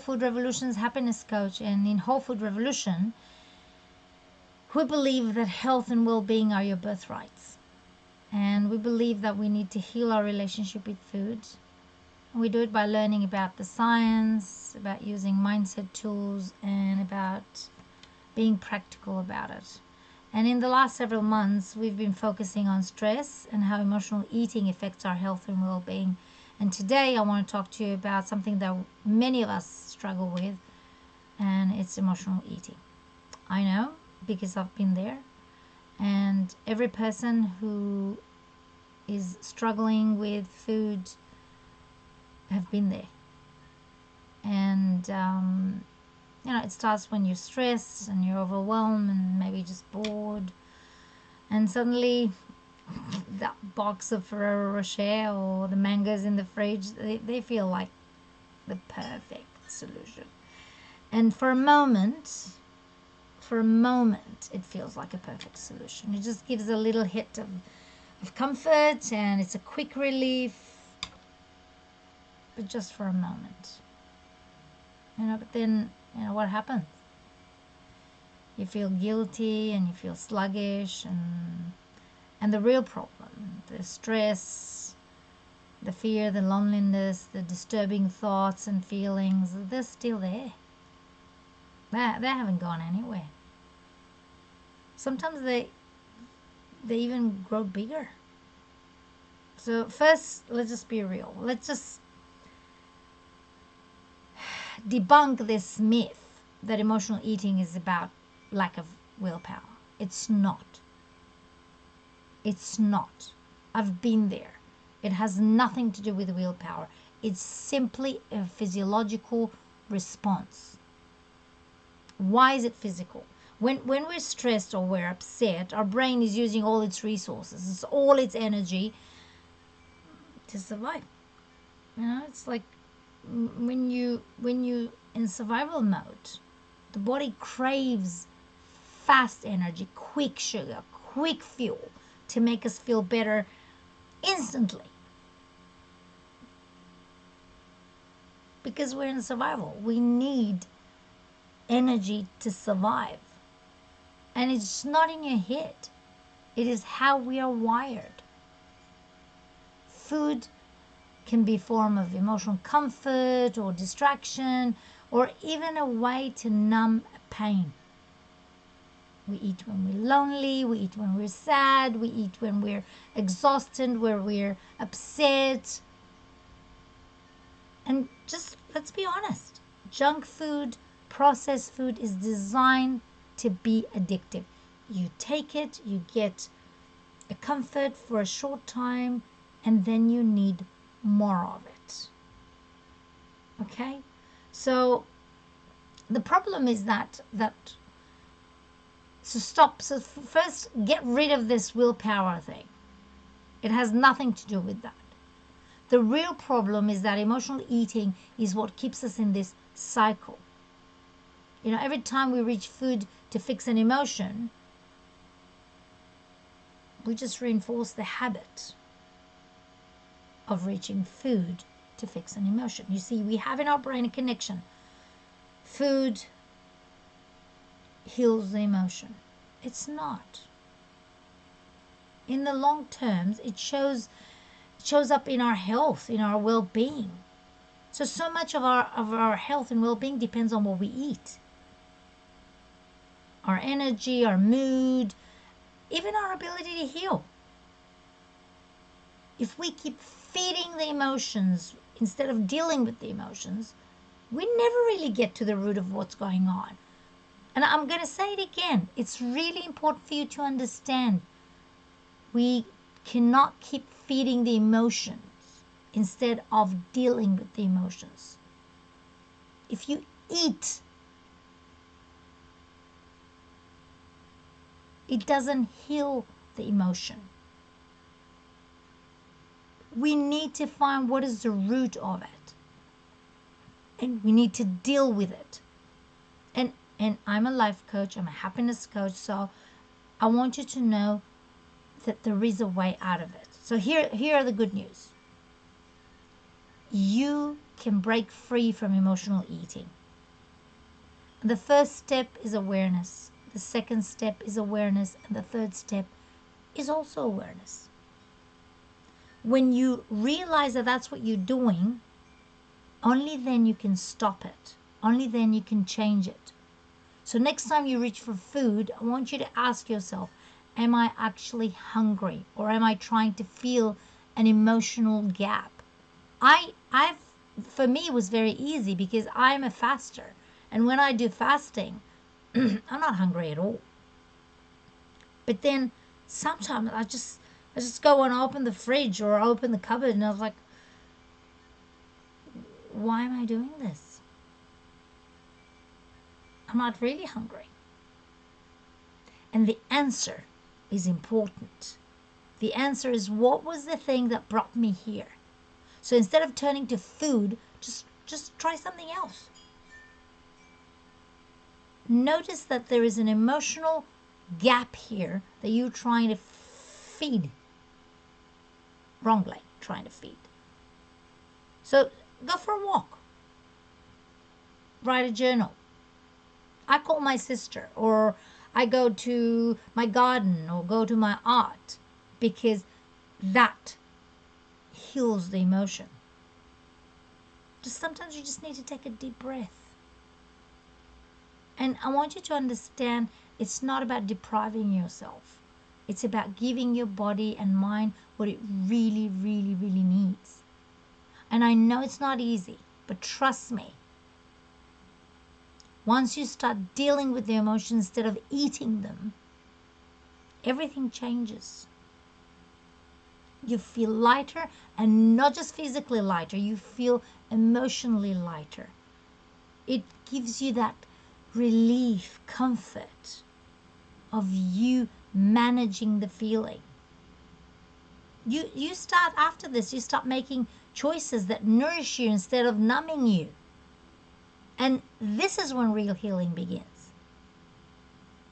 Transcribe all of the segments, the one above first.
Food Revolution's happiness coach, and in Whole Food Revolution, we believe that health and well-being are your birthrights. And we believe that we need to heal our relationship with food. And we do it by learning about the science, about using mindset tools, and about being practical about it. And in the last several months, we've been focusing on stress and how emotional eating affects our health and well-being. And today I want to talk to you about something that many of us struggle with, and it's emotional eating. I know, because I've been there. And every person who is struggling with food have been there. And it starts when you're stressed and you're overwhelmed and maybe just bored, and suddenly that box of Ferrero Rocher or the mangoes in the fridge, they feel like the perfect solution. And for a moment, it feels like a perfect solution. It just gives a little hit of comfort, and it's a quick relief, but just for a moment. But then, what happens? You feel guilty and you feel sluggish, and the real problem, the stress, the fear, the loneliness, the disturbing thoughts and feelings, they're still there. They haven't gone anywhere. Sometimes they even grow bigger. So first, let's just be real. Let's just debunk this myth that emotional eating is about lack of willpower. It's not. It's not. I've been there. It has nothing to do with willpower. It's simply a physiological response. Why is it physical? When we're stressed or we're upset, our brain is using all its resources, it's all its energy to survive. It's like when you in survival mode, the body craves fast energy, quick sugar, quick fuel to make us feel better instantly. Because we're in survival, we need energy to survive. And it's not in your head. It is how we are wired. Food can be a form of emotional comfort or distraction, or even a way to numb pain. We eat when we're lonely, we eat when we're sad, we eat when we're exhausted, when we're upset. And just, let's be honest, junk food, processed food is designed to be addictive. You take it, you get a comfort for a short time, and then you need more of it. Okay? So the problem is that so first get rid of this willpower thing. It has nothing to do with that. The real problem is that emotional eating is what keeps us in this cycle. Every time we reach food to fix an emotion, we just reinforce the habit of reaching food to fix an emotion. You see, we have in our brain a connection. Food heals the emotion. It's not. In the long terms, it shows up in our health, in our well-being. So much of our health and well-being depends on what we eat. Our energy, our mood, even our ability to heal. If we keep feeding the emotions instead of dealing with the emotions, we never really get to the root of what's going on. And I'm going to say it again. It's really important for you to understand. We cannot keep feeding the emotions instead of dealing with the emotions. If you eat, it doesn't heal the emotion. We need to find what is the root of it. And we need to deal with it. And I'm a life coach, I'm a happiness coach, so I want you to know that there is a way out of it. So here are the good news. You can break free from emotional eating. The first step is awareness. The second step is awareness. And the third step is also awareness. When you realize that that's what you're doing, only then you can stop it. Only then you can change it. So next time you reach for food, I want you to ask yourself, am I actually hungry, or am I trying to fill an emotional gap? For me, it was very easy because I'm a faster. And when I do fasting, I'm not hungry at all. But then sometimes I just go and open the fridge or open the cupboard, and I was like, why am I doing this? I'm not really hungry. And the answer is important. The answer is, what was the thing that brought me here? So instead of turning to food, just try something else. Notice that there is an emotional gap here that you're trying to feed. Wrongly trying to feed. So go for a walk. Write a journal. I call my sister, or I go to my garden, or go to my art, because that heals the emotion. Sometimes you just need to take a deep breath. And I want you to understand, it's not about depriving yourself. It's about giving your body and mind what it really, really, really needs. And I know it's not easy, but trust me, once you start dealing with the emotions instead of eating them, everything changes. You feel lighter, and not just physically lighter, you feel emotionally lighter. It gives you that relief, comfort of you managing the feeling. You start, after this, you start making choices that nourish you instead of numbing you. And this is when real healing begins.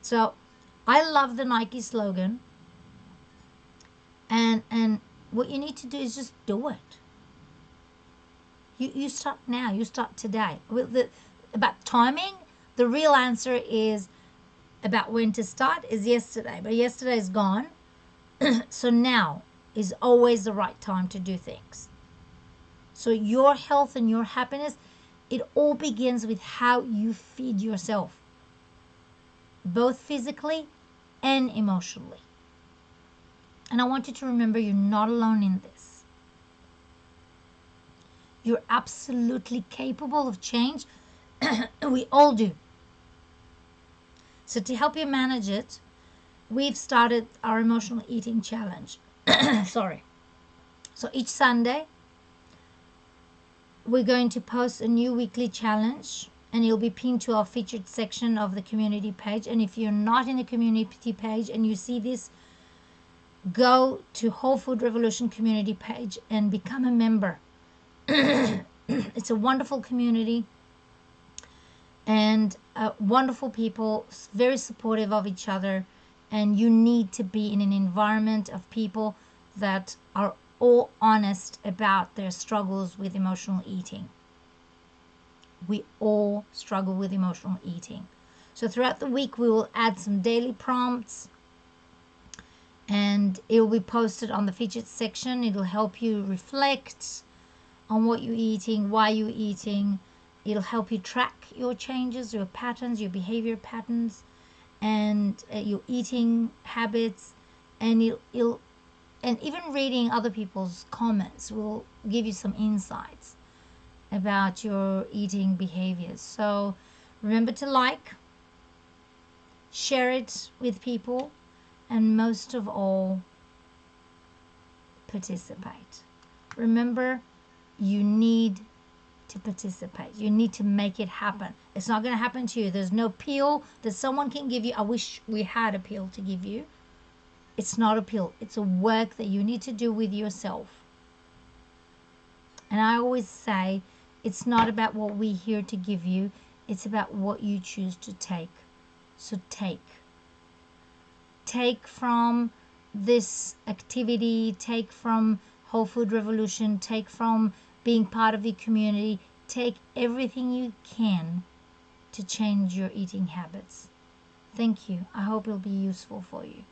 So I love the Nike slogan. And what you need to do is just do it. You start now. You start today. About timing, the real answer is about when to start is yesterday. But yesterday is gone. So now is always the right time to do things. So your health and your happiness, it all begins with how you feed yourself, both physically and emotionally. And I want you to remember, you're not alone in this. You're absolutely capable of change. We all do. So to help you manage it, we've started our emotional eating challenge. Sorry. So each Sunday, we're going to post a new weekly challenge, and it'll be pinned to our featured section of the community page. And if you're not in the community page and you see this, go to Whole Food Revolution community page and become a member. It's a wonderful community, and wonderful people, very supportive of each other. And you need to be in an environment of people that are all honest about their struggles with emotional eating. We all struggle with emotional eating. So throughout the week, we will add some daily prompts, and it will be posted on the featured section. It'll help you reflect on what you're eating, why you're eating. It'll help you track your changes, your patterns, your behavior patterns, and your eating habits. And and even reading other people's comments will give you some insights about your eating behaviors. So remember to like, share it with people, and most of all, participate. Remember, you need to participate. You need to make it happen. It's not going to happen to you. There's no pill that someone can give you. I wish we had a pill to give you. It's not a pill. It's a work that you need to do with yourself. And I always say, it's not about what we're here to give you. It's about what you choose to take. So take. Take from this activity. Take from Whole Food Revolution. Take from being part of the community. Take everything you can to change your eating habits. Thank you. I hope it'll be useful for you.